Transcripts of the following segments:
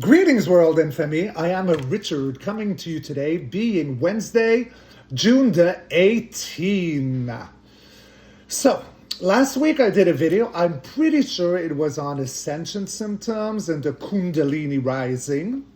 Greetings, world infamy. I am Richard coming to you today, being Wednesday, June the 18th. So, last week I did a video. I'm pretty sure it was on ascension symptoms and the Kundalini rising.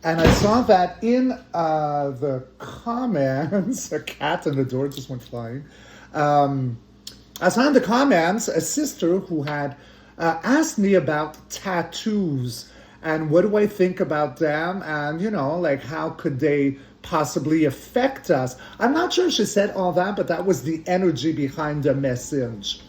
And I saw that in the comments, a cat in the door just went flying. I saw in the comments a sister who had asked me about tattoos and what do I think about them, and like how could they possibly affect us. I'm not sure she said all that, but that was the energy behind the message.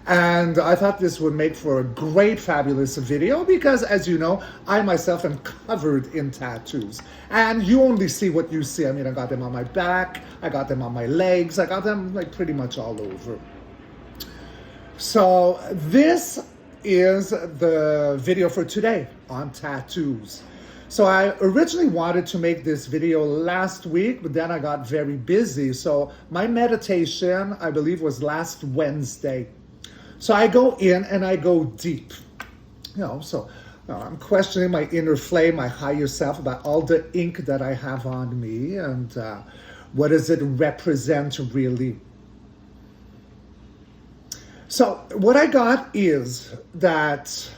And I thought this would make for a great, fabulous video because, as you know, I myself am covered in tattoos. And you only see what you see. I mean, I got them on my back, I got them on my legs, I got them like pretty much all over. So this is the video for today on tattoos. So I originally wanted to make this video last week, but then I got very busy. So my meditation, I believe, was last Wednesday. So I go in and I go deep. I'm questioning my inner flame, my higher self, about all the ink that I have on me and what does it represent really. So what I got is that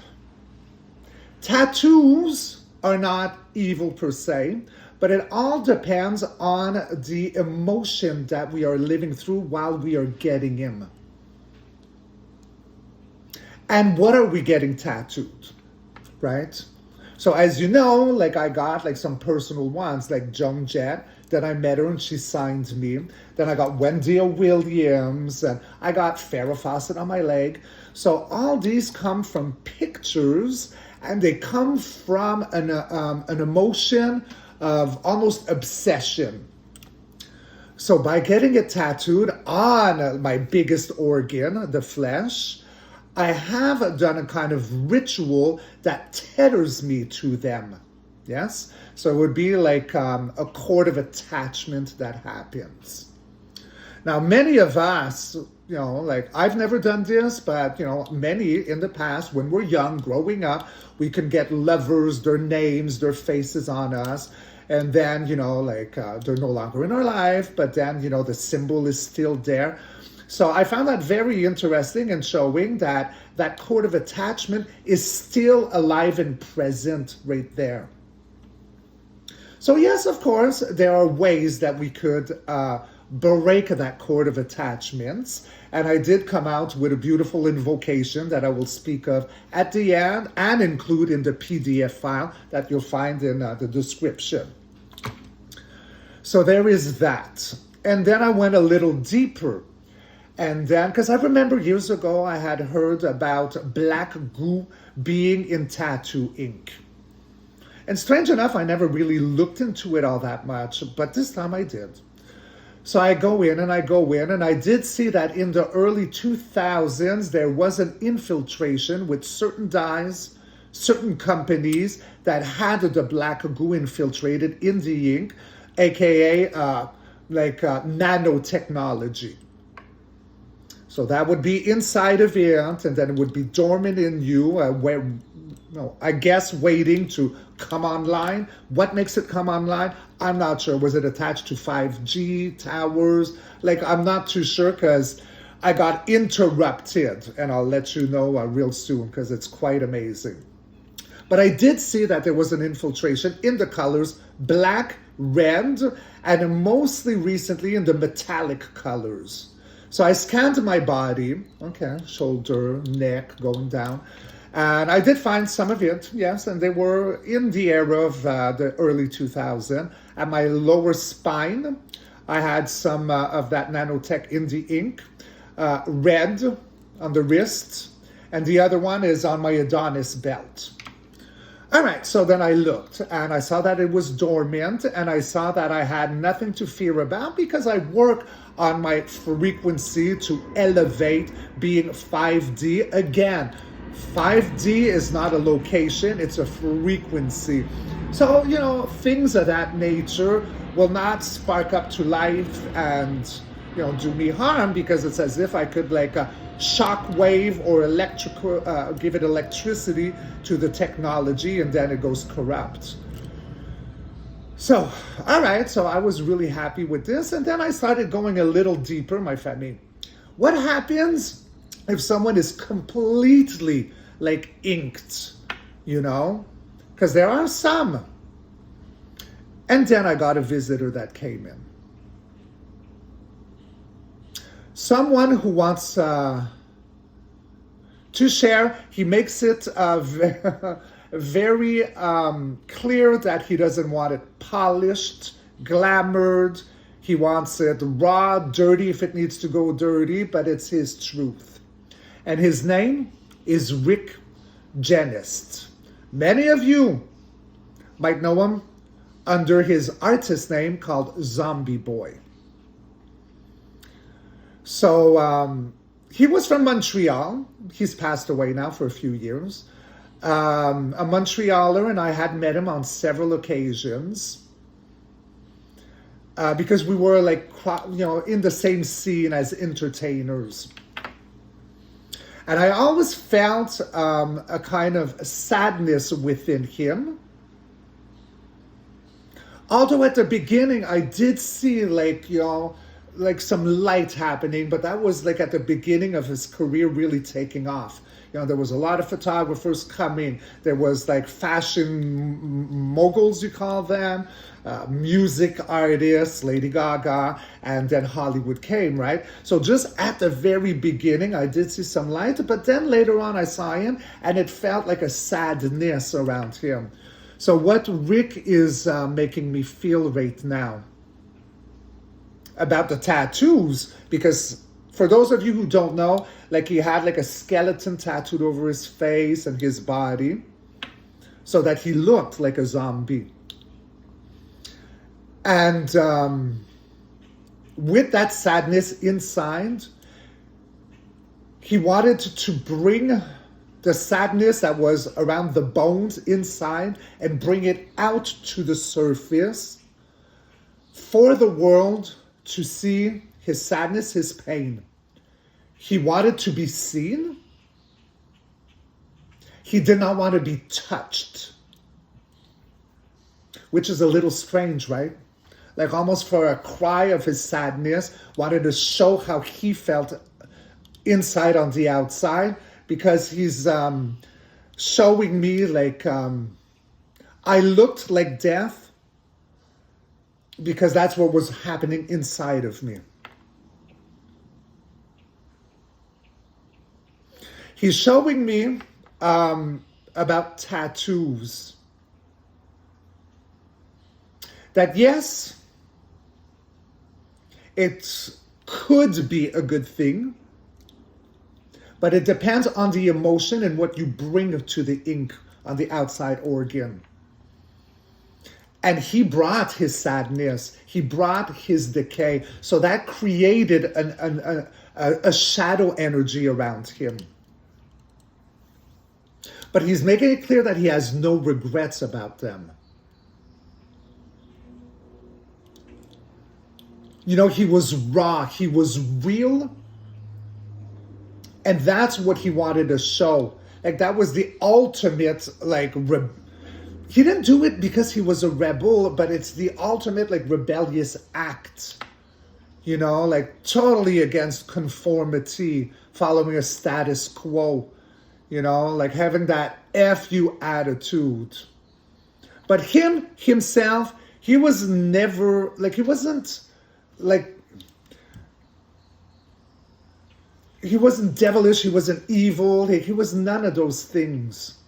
tattoos are not evil per se, but it all depends on the emotion that we are living through while we are getting in. And what are we getting tattooed, right? So as you know, like I got like some personal ones, like Joan Jett. Then I met her and she signed me. Then I got Wendy Williams and I got Farrah Fawcett on my leg. So all these come from pictures and they come from an emotion of almost obsession. So by getting it tattooed on my biggest organ, the flesh, I have done a kind of ritual that tethers me to them. Yes? So it would be like a cord of attachment that happens. Now, many of us, like I've never done this, but, many in the past, when we're young, growing up, we can get lovers, their names, their faces on us. And then, they're no longer in our life, but then, the symbol is still there. So I found that very interesting and showing that that cord of attachment is still alive and present right there. So yes, of course, there are ways that we could break that cord of attachments. And I did come out with a beautiful invocation that I will speak of at the end and include in the PDF file that you'll find in the description. So there is that. And then I went a little deeper. And then, because I remember years ago, I had heard about black goo being in tattoo ink. And strange enough, I never really looked into it all that much, but this time I did. So I go in and I did see that in the early 2000s, there was an infiltration with certain dyes, certain companies that had the black goo infiltrated in the ink, aka nanotechnology. So that would be inside of it, and then it would be dormant in you, I guess waiting to come online. What makes it come online? I'm not sure. Was it attached to 5G towers? I'm not too sure because I got interrupted, and I'll let you know real soon because it's quite amazing. But I did see that there was an infiltration in the colors black, red, and mostly recently in the metallic colors. So I scanned my body, shoulder, neck, going down. And I did find some of it, yes, and they were in the era of the early 2000s. At my lower spine, I had some of that nanotech in the ink, red on the wrist, and the other one is on my Adonis belt. All right, so then I looked and I saw that it was dormant and I saw that I had nothing to fear about because I work on my frequency to elevate being 5D. Again, 5D is not a location, it's a frequency. So, things of that nature will not spark up to life and, do me harm because it's as if I could shock wave or electrical, give it electricity to the technology, and then it goes corrupt. So, all right, so I was really happy with this, and then I started going a little deeper, my family. What happens if someone is completely like inked, you know? Because there are some. And then I got a visitor that came in. Someone who wants to share. He makes it very clear that he doesn't want it polished, glamoured. He wants it raw, dirty if it needs to go dirty, but it's his truth. And his name is Rick Genest. Many of you might know him under his artist name called Zombie Boy. So he was from Montreal. He's passed away now for a few years. A Montrealer, and I had met him on several occasions because we were like, in the same scene as entertainers. And I always felt a kind of sadness within him. Although at the beginning I did see like some light happening, but that was like at the beginning of his career really taking off. There was a lot of photographers coming. There was like fashion moguls, you call them, music artists, Lady Gaga, and then Hollywood came, right? So just at the very beginning, I did see some light, but then later on I saw him and it felt like a sadness around him. So what Rick is making me feel right now about the tattoos, because for those of you who don't know, like he had like a skeleton tattooed over his face and his body so that he looked like a zombie. And with that sadness inside, he wanted to bring the sadness that was around the bones inside and bring it out to the surface for the world to see his sadness, his pain. He wanted to be seen. He did not want to be touched, which is a little strange, right? Like almost for a cry of his sadness, wanted to show how he felt inside on the outside, because he's showing me like I looked like death because that's what was happening inside of me. He's showing me about tattoos. That yes, it could be a good thing, but it depends on the emotion and what you bring to the ink on the outside organ. And he brought his sadness, he brought his decay, so that created a shadow energy around him. But he's making it clear that he has no regrets about them. He was raw, he was real, and that's what he wanted to show. Like that was the ultimate, like, he didn't do it because he was a rebel, but it's the ultimate, like, rebellious act. Like totally against conformity, following a status quo. Like having that F you attitude. But himself, he was never, like, he wasn't devilish, he wasn't evil, he was none of those things.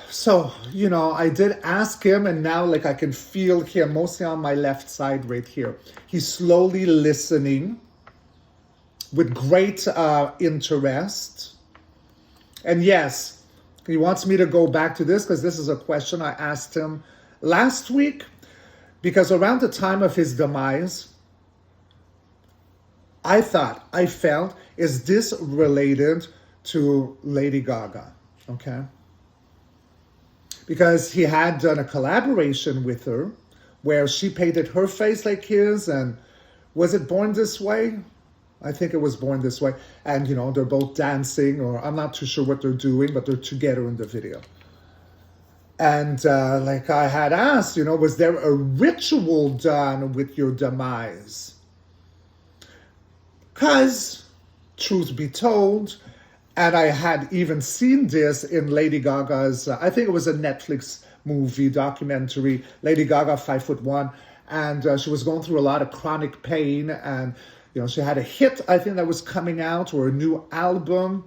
So, I did ask him, and now like I can feel him mostly on my left side right here. He's slowly listening with great interest. And yes, he wants me to go back to this because this is a question I asked him last week, because around the time of his demise, I felt, is this related to Lady Gaga? Okay. Because he had done a collaboration with her where she painted her face like his and Was it Born This Way? I think it was Born This Way. And, you know, they're both dancing, or I'm not too sure what they're doing, but they're together in the video. And like I had asked, you know, was there a ritual done with your demise? Because, truth be told, and I had even seen this in Lady Gaga's, I think it was a Netflix movie, documentary, Lady Gaga, 5'1", and she was going through a lot of chronic pain, and, you know, she had a hit, I think, that was coming out, or a new album,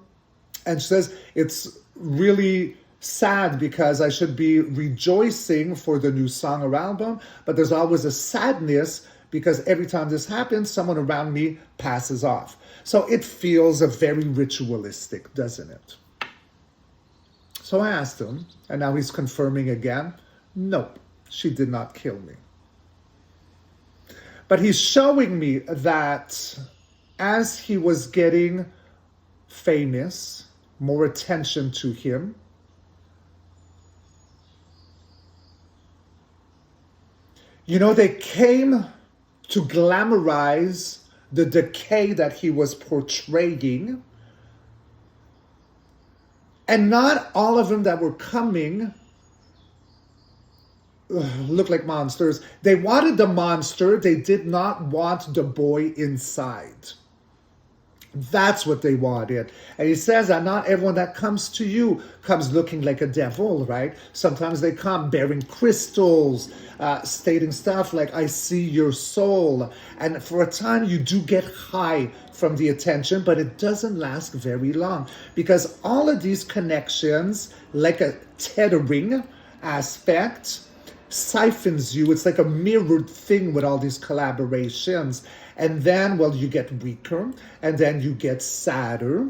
and she says, it's really sad because I should be rejoicing for the new song or album, but there's always a sadness because every time this happens, someone around me passes off. So it feels very ritualistic, doesn't it? So I asked him, and now he's confirming again, nope, she did not kill me. But he's showing me that as he was getting famous, more attention to him, you know, they came to glamorize the decay that he was portraying. And not all of them that were coming look like monsters. They wanted the monster. They did not want the boy inside. That's what they wanted. And he says that not everyone that comes to you comes looking like a devil, right? Sometimes they come bearing crystals, stating stuff like, I see your soul. And for a time, you do get high from the attention, but it doesn't last very long. Because all of these connections, like a tethering aspect, siphons you. It's like a mirrored thing with all these collaborations. And then, well, you get weaker, and then you get sadder.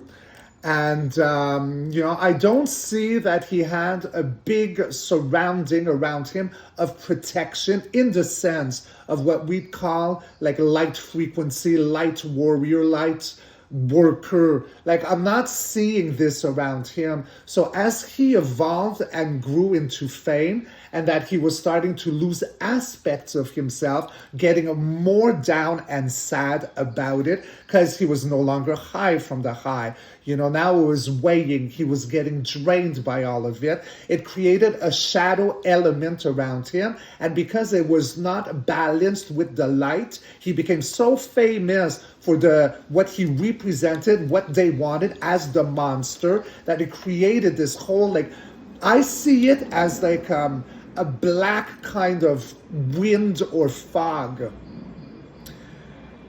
And, you know, I don't see that he had a big surrounding around him of protection in the sense of what we'd call like light frequency, light warrior, light worker. Like, I'm not seeing this around him. So as he evolved and grew into fame, and that he was starting to lose aspects of himself, getting more down and sad about it, because he was no longer high from the high. You know, now it was weighing. He was getting drained by all of it. It created a shadow element around him. And because it was not balanced with the light, he became so famous for what he represented, what they wanted as the monster, that it created this whole, like, I see it as like a black kind of wind or fog.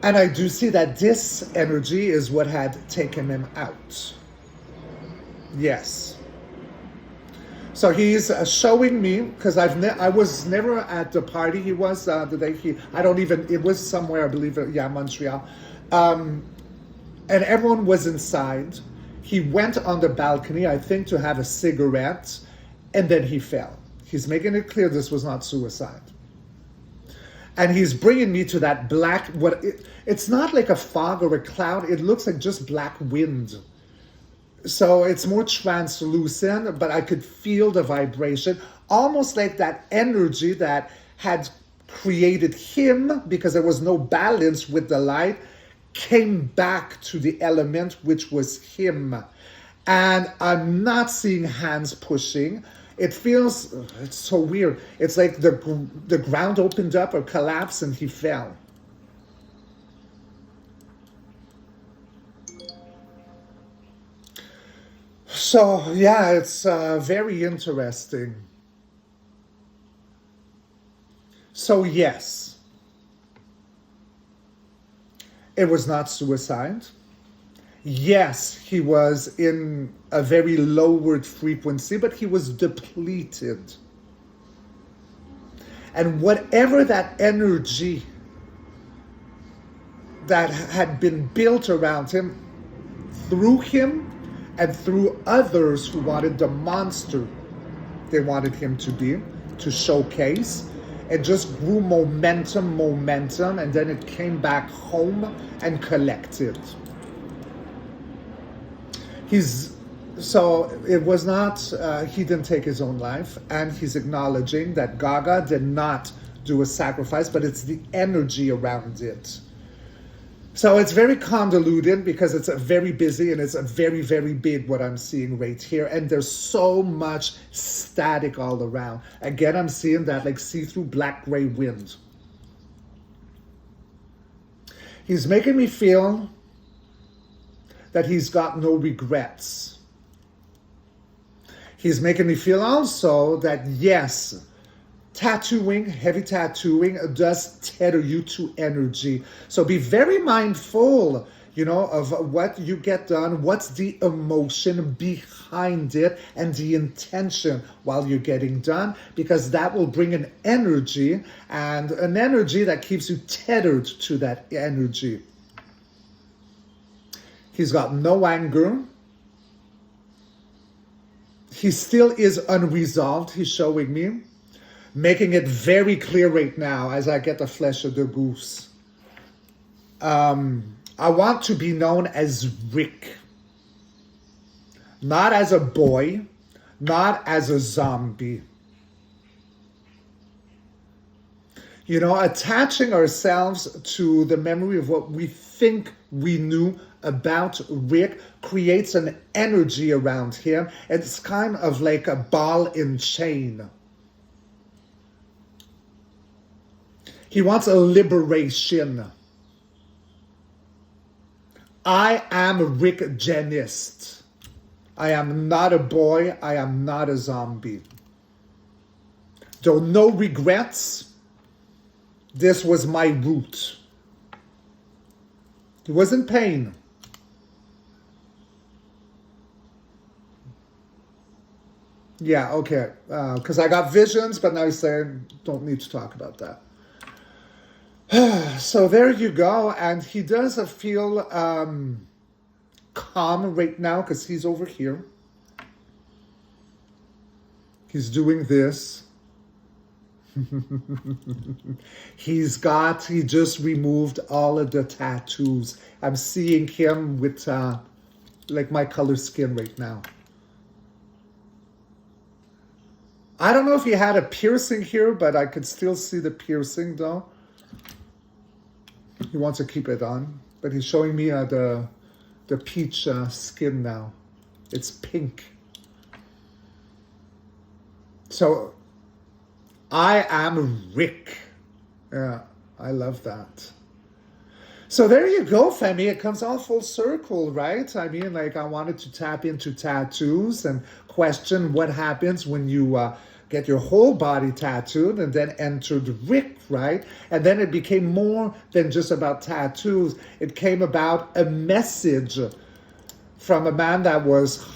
And I do see that this energy is what had taken him out. Yes. So he's showing me, because I was never at the party he was, the day it was somewhere, I believe, Montreal. And everyone was inside. He went on the balcony, I think, to have a cigarette, and then he fell. He's making it clear this was not suicide. And he's bringing me to that black, it's not like a fog or a cloud, it looks like just black wind. So it's more translucent, but I could feel the vibration, almost like that energy that had created him, because there was no balance with the light, came back to the element, which was him. And I'm not seeing hands pushing. It feels, it's so weird. It's like the ground opened up or collapsed and he fell. So, yeah, it's very interesting. So, yes, it was not suicide. Yes, he was in a very lowered frequency, but he was depleted. And whatever that energy that had been built around him, through him and through others who wanted the monster they wanted him to be, to showcase, it just grew momentum, and then it came back home and collected. So it was not, he didn't take his own life, and he's acknowledging that Gaga did not do a sacrifice, but it's the energy around it. So it's very convoluted because it's a very busy and it's a very, very big what I'm seeing right here. And there's so much static all around. Again, I'm seeing that like see-through black-gray wind. He's making me feel that he's got no regrets. He's making me feel also that yes, tattooing, heavy tattooing does tether you to energy. So be very mindful, you know, of what you get done, what's the emotion behind it and the intention while you're getting done, because that will bring an energy and an energy that keeps you tethered to that energy. He's got no anger. He still is unresolved, he's showing me. Making it very clear right now as I get the flesh of the goose. I want to be known as Rick. Not as a boy, not as a zombie. You know, attaching ourselves to the memory of what we think we knew about Rick creates an energy around him. It's kind of like a ball and chain. He wants a liberation. I am Rick Genest. I am not a boy. I am not a zombie. Though no regrets, this was my root. He was in pain. Yeah, okay. Because I got visions, but now he's saying, don't need to talk about that. So there you go. And he does feel calm right now because he's over here. He's doing this. He just removed all of the tattoos. I'm seeing him with like my color skin right now. I don't know if he had a piercing here, but I could still see the piercing though. He wants to keep it on, but he's showing me the peach skin now. It's pink. So I am Rick. Yeah, I love that. So there you go, Femi. It comes all full circle, right? I mean, like I wanted to tap into tattoos and question what happens when you get your whole body tattooed and then entered Rick, right? And then it became more than just about tattoos. It came about a message from a man that was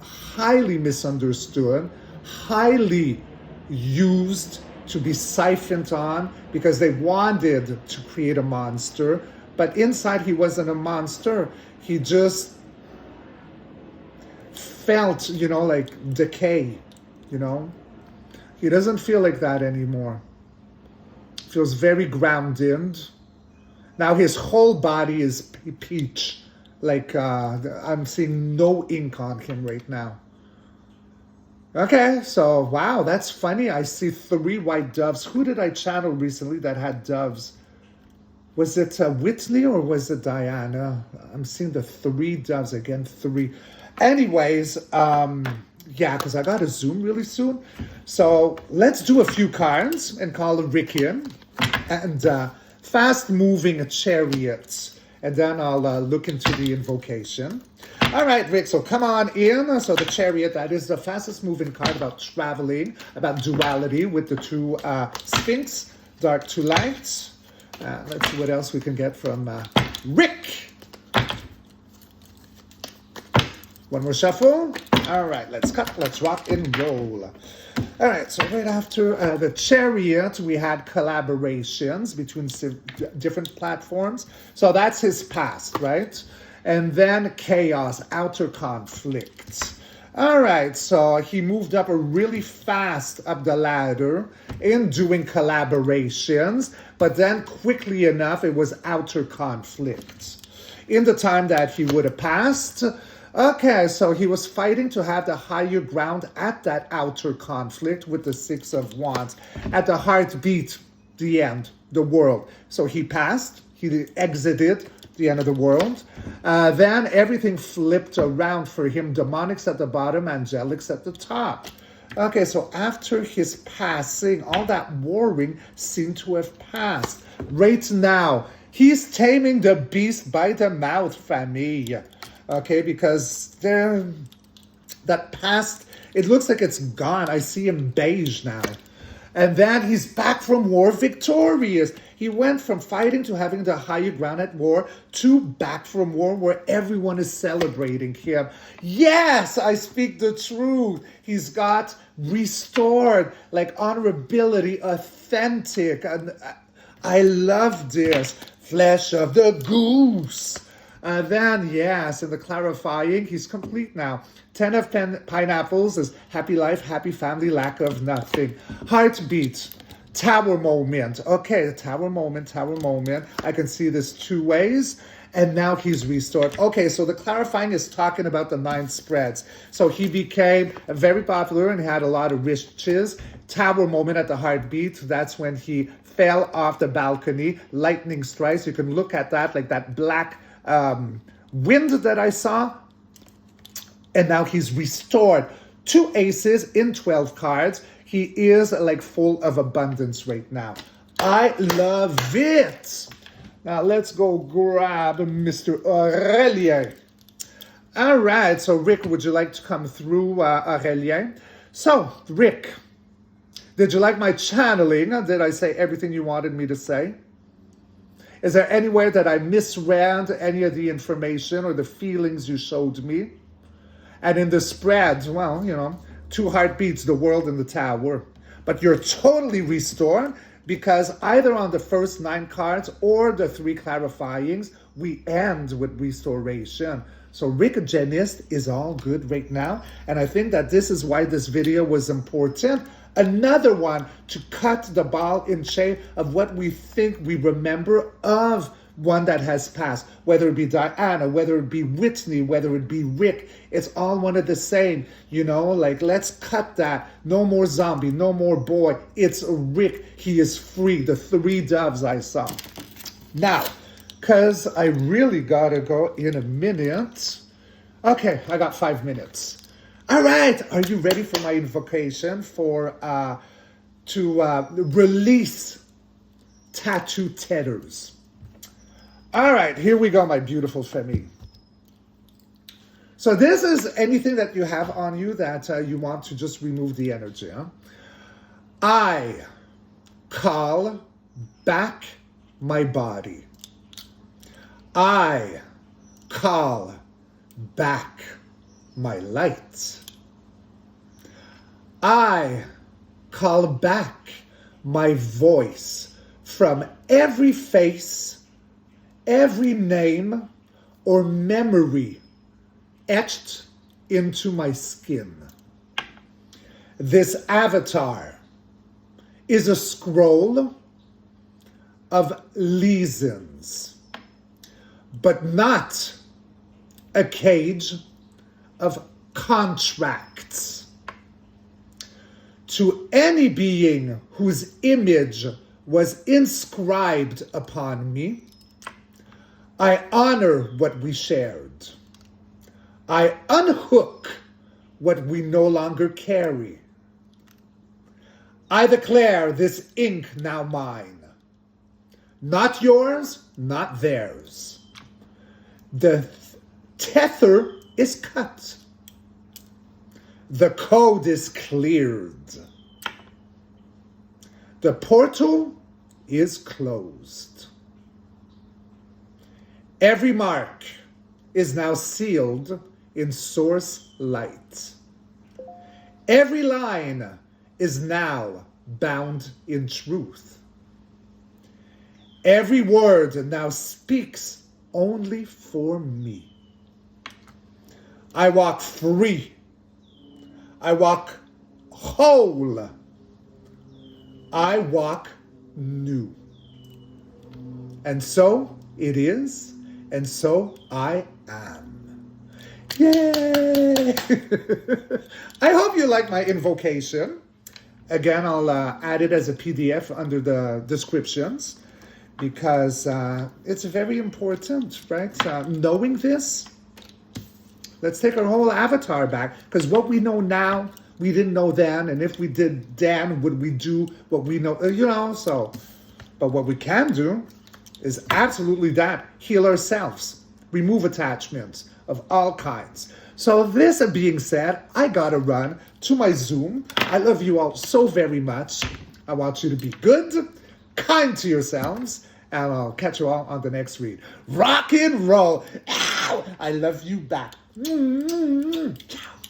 highly misunderstood, highly used to be siphoned on because they wanted to create a monster. But inside he wasn't a monster. He just felt, you know, like decay, you know? He doesn't feel like that anymore. Feels very grounded. Now his whole body is peach. Like I'm seeing no ink on him right now. Okay, so wow, that's funny. I see 3 white doves. Who did I channel recently that had doves? Was it Whitney or was it Diana? I'm seeing the 3 doves again, 3. Anyways, yeah, because I got to Zoom really soon. So let's do a few cards and call it Rick in. And fast-moving chariots. And then I'll look into the invocation. All right, Rick, so come on in. So the chariot, that is the fastest-moving card about traveling, about duality with the 2 Sphinx, dark to light. Let's see what else we can get from Rick. One more shuffle. All right, let's cut, let's rock and roll. All right, so right after the chariot, we had collaborations between different platforms. So that's his past, right? And then chaos, outer conflict. All right, so he moved up really fast up the ladder in doing collaborations, but then quickly enough, it was outer conflict. In the time that he would have passed, okay, so he was fighting to have the higher ground at that outer conflict with the 6 of Wands. At the heartbeat, the end, the world. So he passed, he exited the end of the world. Then everything flipped around for him. Demonics at the bottom, angelics at the top. Okay, so after his passing, all that warring seemed to have passed. Right now, he's taming the beast by the mouth, famille. Okay, because that past, it looks like it's gone. I see him beige now. And then he's back from war victorious. He went from fighting to having the higher ground at war to back from war where everyone is celebrating him. Yes, I speak the truth. He's got restored, like honorability, authentic. And I love this. Flesh of the goose. Then, yes, in the clarifying, he's complete now. 10 of pineapples is happy life, happy family, lack of nothing. Heartbeat, tower moment. Okay, tower moment. I can see this two ways. And now he's restored. Okay, so the clarifying is talking about the 9 spreads. So he became very popular and had a lot of riches. Tower moment at the heartbeat. That's when he fell off the balcony. Lightning strikes. You can look at that, like that black wind that I saw. And now he's restored 2 aces in 12 cards. He is like full of abundance right now. I love it. Now let's go grab Mr. Aurelien. All right, so Rick, would you like to come through, Aurelien? So, Rick, did you like my channeling? Did I say everything you wanted me to say? Is there anywhere that I misread any of the information or the feelings you showed me? And in the spreads, well, 2 heartbeats, the world and the tower. But you're totally restored because either on the first 9 cards or the 3 clarifyings, we end with restoration. So Rick Genest is all good right now. And I think that this is why this video was important. Another one to cut the ball in shape of what we think we remember of one that has passed, whether it be Diana, whether it be Whitney, whether it be Rick, it's all one of the same, like let's cut that. No more zombie, no more boy. It's Rick. He is free. The 3 doves I saw. Now, because I really gotta go in a minute. Okay, I got 5 minutes. All right, are you ready for my invocation to release tattoo tethers? All right, here we go, my beautiful family. So this is anything that you have on you that you want to just remove the energy. Huh? I call back my body. I call back my light. I call back my voice from every face, every name or memory etched into my skin. This avatar is a scroll of lesions, but not a cage of contracts. To any being whose image was inscribed upon me, I honor what we shared. I unhook what we no longer carry. I declare this ink now mine. Not yours, not theirs. The tether is cut. The code is cleared. The portal is closed. Every mark is now sealed in source light. Every line is now bound in truth. Every word now speaks only for me. I walk free. I walk whole. I walk new. And so it is, and so I am. Yay! I hope you like my invocation. Again, I'll add it as a PDF under the descriptions. because it's very important, right? Knowing this, let's take our whole avatar back, because what we know now, we didn't know then, and if we did then, would we do what we know, so. But what we can do is absolutely that, heal ourselves, remove attachments of all kinds. So this being said, I gotta run to my Zoom. I love you all so very much. I want you to be good, kind to yourselves, and I'll catch you all on the next read. Rock and roll. Ow! I love you back. Ciao.